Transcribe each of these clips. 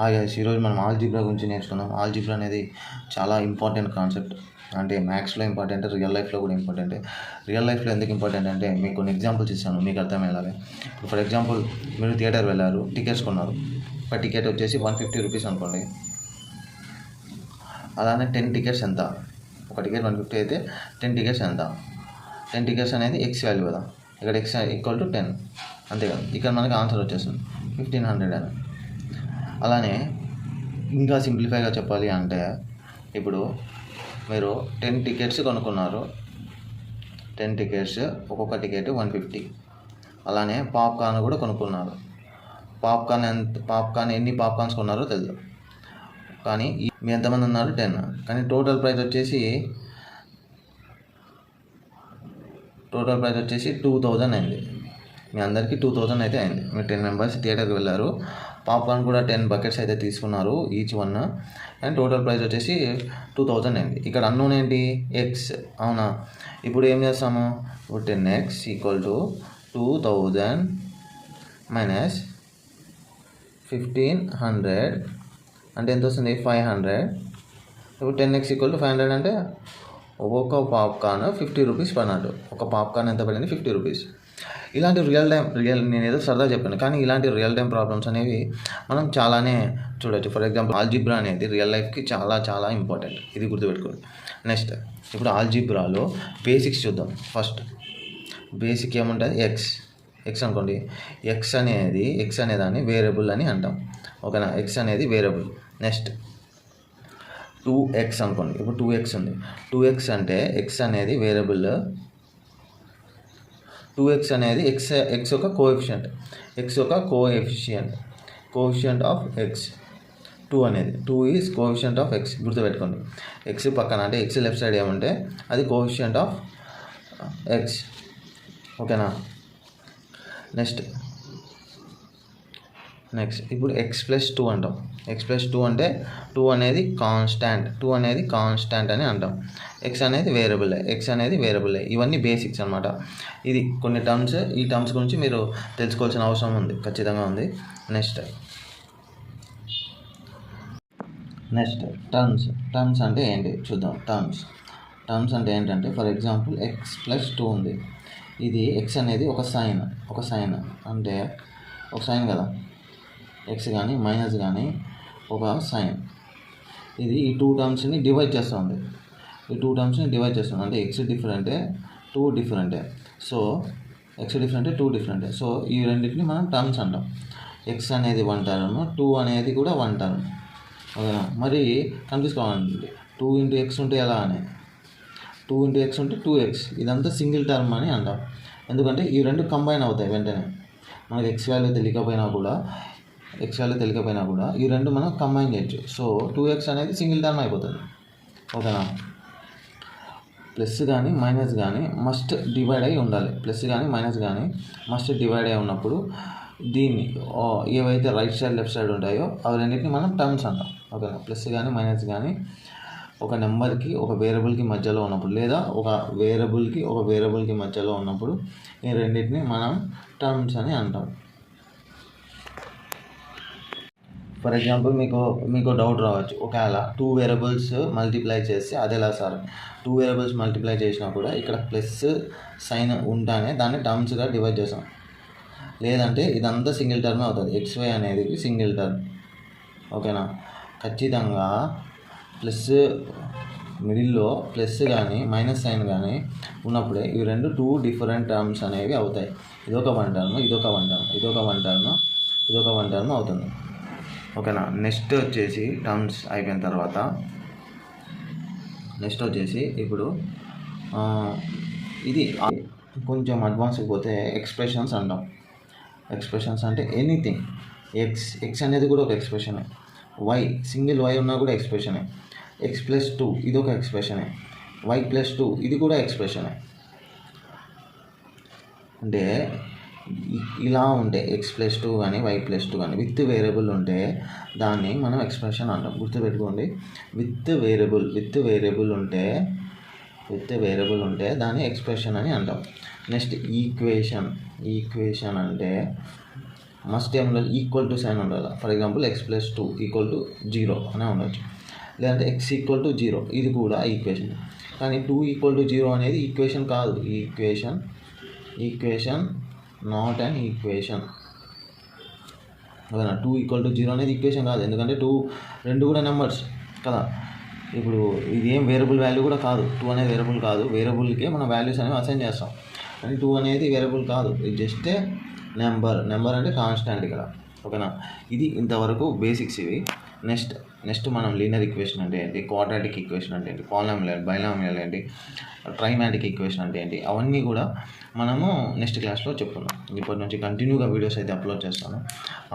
Guys, ఈరోజు మనం algebra గురించి నేర్చుకుందాం. ఆల్జీబ్రా అనేది చాలా ఇంపార్టెంట్ కాన్సెప్ట్. అంటే మ్యాథ్స్లో ఇంపార్టెంట్, రియల్ లైఫ్లో కూడా ఇంపార్టెంట్. రియల్ లైఫ్లో ఎందుకు ఇంపార్టెంట్ అంటే మీకు కొన్ని ఎగ్జాంపుల్స్ ఇస్తాను, మీకు అర్థమయ్యేలాగా. ఇప్పుడు ఫర్ ఎగ్జాంపుల్, మీరు థియేటర్ వెళ్ళారు, టికెట్స్ కొన్నారు. ఒక టికెట్ వచ్చేసి 150 రూపీస్ అనుకోండి. అలానే 10 టికెట్స్ ఎంత? ఒక టికెట్ 150 అయితే 10 టికెట్స్ ఎంత? 10 టికెట్స్ అనేది ఎక్స్ వాల్యూ కదా. ఇక్కడ ఎక్స్ ఈక్వల్ టు 10, అంతే కదా. ఇక్కడ మనకి ఆన్సర్ వచ్చేస్తుంది 1500 అని. అలానే ఇంకా సింప్లిఫైగా చెప్పాలి అంటే, ఇప్పుడు మీరు 10 టికెట్స్ కొనుక్కున్నారు. 10 టికెట్స్, ఒక్కొక్క టికెట్ 150. అలానే పాప్కార్న్ కూడా కొనుక్కున్నారు. పాప్కార్న్ ఎన్ని పాప్కార్న్స్ కొన్నారో తెలియదు, కానీ మీ ఎంతమంది ఉన్నారు? 10. కానీ టోటల్ ప్రైస్ వచ్చేసి 2000 అయింది. మీ అందరికీ 2000 అయితే అయింది. మీరు 10 మెంబర్స్ థియేటర్కి వెళ్ళారు. పాప్కార్న్ కూడా 10 బకెట్స్ అయితే తీసుకున్నారు, each one. And total price వచ్చేసి 2000 అయింది. ఇక్కడ అన్నోన్ ఏంటి? ఎక్స్, అవునా? ఇప్పుడు ఏం చేస్తాము? ఇప్పుడు 10x ఈక్వల్ టు 2000 మైనస్ 1500 అంటే ఎంత వస్తుంది? 500. ఇప్పుడు 10x ఈక్వల్ టు 500 అంటే ఒక్కొక్క పాప్కార్న్ 50 రూపీస్ పడినట్టు. ఒక పాప్కార్న్ ఎంత పడింది? 50 రూపీస్. ఇలాంటి నేను ఏదో సరదా చెప్పాను, కానీ ఇలాంటి రియల్ టైం ప్రాబ్లమ్స్ అనేవి మనం చాలానే చూడొచ్చు. ఫర్ ఎగ్జాంపుల్, ఆల్జీబ్రా అనేది రియల్ లైఫ్కి చాలా చాలా ఇంపార్టెంట్, ఇది గుర్తుపెట్టుకోండి. నెక్స్ట్, ఇప్పుడు ఆల్జీబ్రాలో బేసిక్స్ చూద్దాం. ఫస్ట్ బేసిక్ ఏముంటుంది? ఎక్స్ అనుకోండి. ఎక్స్ అనేదాన్ని వేరియబుల్ అని అంటాం, ఓకేనా? ఎక్స్ అనేది వేరియబుల్. నెక్స్ట్ 2x అనుకోండి. ఇప్పుడు 2x ఉంది. 2x అంటే ఎక్స్ అనేది వేరియబుల్. 2x అనేది ఎక్స్ యొక్క coefficient. Coefficient of X. 2 is coefficient of X, గుర్తుపెట్టుకోండి. ఎక్స్ పక్కన అంటే ఎక్స్ లెఫ్ట్ సైడ్ ఏమంటే అది కోఎఫిషియంట్ ఆఫ్ ఎక్స్, ఓకేనా? నెక్స్ట్ ఇప్పుడు x+2 అంటాం. x+2 అంటే 2 అనేది కాన్స్టాంట్ అని అంటాం. ఎక్స్ అనేది వేరియబుల్. ఇవన్నీ బేసిక్స్ అనమాట. ఇది కొన్ని టర్మ్స్. ఈ టర్మ్స్ గురించి మీరు తెలుసుకోవాల్సిన అవసరం ఉంది, ఖచ్చితంగా ఉంది. నెక్స్ట్ టర్మ్స్ అంటే ఏంటి చూద్దాం. టర్మ్స్ అంటే ఏంటంటే, ఫర్ ఎగ్జాంపుల్ x+2 ఉంది. ఇది x అనేది ఒక సైన్ అంటే ఒక సైన్ కదా. ఎక్స్ కానీ మైనస్ కానీ ఒక సైన్. ఇది ఈ 2 టర్మ్స్ని డివైడ్ చేస్తుంది. అంటే ఎక్స్ డిఫరెంటే, 2 డిఫరెంటే. సో ఎక్స్ డిఫరెంటే, 2 డిఫరెంటే. సో ఈ రెండింటిని మనం టర్మ్స్ అంటాం. ఎక్స్ అనేది 1 టర్మ్, 2 అనేది కూడా 1 టర్మ్, ఓకేనా? మరి కన్ఫ్యూజ్ కావాలండి, 2 ఇంటూ ఎక్స్ ఉంటే ఎలా అని. 2 ఇంటూ ఎక్స్ ఉంటే 2x. ఇదంతా సింగిల్ టర్మ్ అని అంటాం, ఎందుకంటే ఈ రెండు కంబైన్ అవుతాయి వెంటనే. మనకి ఎక్స్ వాల్యూ తెలియకపోయినా కూడా ఈ రెండు మనం కంబైన్ చేయొచ్చు. సో 2x అనేది సింగిల్ టర్మ్ అయిపోతుంది, ఓకేనా? ప్లస్ కానీ మైనస్ కానీ మస్ట్ డివైడ్ అయి ఉండాలి. ఉన్నప్పుడు దీన్ని ఏవైతే రైట్ సైడ్ లెఫ్ట్ సైడ్ ఉంటాయో అవి రెండింటిని మనం టర్మ్స్ అంటాం, ఓకేనా? ప్లస్ కానీ మైనస్ కానీ ఒక నెంబర్కి ఒక వేరియబుల్కి మధ్యలో ఉన్నప్పుడు, లేదా ఒక వేరియబుల్కి మధ్యలో ఉన్నప్పుడు ఈ రెండింటిని మనం టర్మ్స్ అని అంటాం. ఫర్ ఎగ్జాంపుల్, మీకు డౌట్ రావచ్చు, ఒకవేళ 2 వేరియబుల్స్ మల్టిప్లై చేస్తే అది ఎలా సార్? 2 వేరియబుల్స్ మల్టిప్లై చేసినా కూడా ఇక్కడ ప్లస్ సైన్ ఉంటానే దాన్ని టర్మ్స్గా డివైడ్ చేస్తాం. లేదంటే ఇదంతా సింగిల్ టర్మ్ అవుతుంది. xy అనేది సింగిల్ టర్మ్, ఓకేనా? ఖచ్చితంగా ప్లస్ మిడిల్లో ప్లస్ కానీ మైనస్ సైన్ కానీ ఉన్నప్పుడే ఇవి 2 డిఫరెంట్ టర్మ్స్ అనేవి అవుతాయి. ఇదొక వన్ టర్మ్ అవుతుంది, ఓకేనా? నెక్స్ట్ వచ్చేసి టర్మ్స్ అయిపోయిన తర్వాత ఇప్పుడు ఇది కొంచెం అడ్వాన్స్కి పోతే ఎక్స్ప్రెషన్స్ అంటాం. ఎక్స్ప్రెషన్స్ అంటే ఎనీథింగ్. ఎక్స్ అనేది కూడా ఒక ఎక్స్ప్రెషనే. సింగిల్ వై ఉన్నా కూడా ఎక్స్ప్రెషనే. x+2 ఇది ఒక ఎక్స్ప్రెషనే. y+2 ఇది కూడా ఎక్స్ప్రెషనే. అంటే ఇలా ఉంటే x+2 కానీ y+2 కానీ విత్ వేరియబుల్ ఉంటే దాన్ని మనం ఎక్స్ప్రెషన్ అంటాం, గుర్తుపెట్టుకోండి. విత్ వేరియబుల్ ఉంటే దాన్ని ఎక్స్ప్రెషన్ అని అంటాం. నెక్స్ట్ ఈక్వేషన్ అంటే మస్ట్ ఏం ఉండాలి, ఈక్వల్ టు సైన్ ఉండాలి. ఫర్ ఎగ్జాంపుల్ x+2 = 0 అనే ఉండొచ్చు, లేదంటే x = 0, ఇది కూడా ఈక్వేషన్. కానీ 2 = 0 అనేది ఈక్వేషన్ కాదు, ఈక్వేషన్ నాట్ అన్ ఈక్వేషన్. ఓకేనా, 2 = 0 అనేది ఈక్వేషన్ కాదు, ఎందుకంటే 2 రెండు కూడా నెంబర్స్ కదా. ఇప్పుడు ఇది ఏం వేరియబుల్ వాల్యూ కూడా కాదు, 2 అనేది వేరియబుల్ కాదు, వేరియబుల్కే మనం వాల్యూస్ అనేవి అసైన్ చేస్తాం. కానీ 2 అనేది వేరియబుల్ కాదు, ఇది జస్ట్ నెంబర్ అంటే కాన్స్టాంట్ ఇక్కడ. ఓకేనా, ఇది ఇంతవరకు బేసిక్స్ ఇవి. నెక్స్ట్ మనం లీనియర్ ఈక్వేషన్ అంటే ఏంటి, క్వాడ్రాటిక్ ఈక్వేషన్ అంటే ఏంటి, పాలినామియల్, బైనామియల్ ఏంటి, ట్రైమాటిక్ ఈక్వేషన్ అంటే ఏంటి, అవన్నీ కూడా మనము నెక్స్ట్ క్లాస్లో చెప్పుకున్నాం. ఇప్పటి నుంచి కంటిన్యూగా వీడియోస్ అయితే అప్లోడ్ చేస్తాను.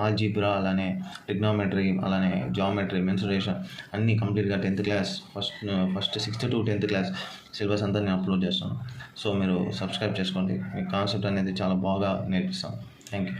ఆల్జీబ్రా, అలానే ట్రిగ్నోమెట్రీ, అలానే జామెట్రీ, మెన్సురేషన్ అన్నీ కంప్లీట్గా 10th class first 6th to 10th class syllabus అంతా నేను అప్లోడ్ చేస్తాను. సో మీరు సబ్స్క్రైబ్ చేసుకోండి, మీ కాన్సెప్ట్ అనేది చాలా బాగా నేర్పిస్తాను. Thank you.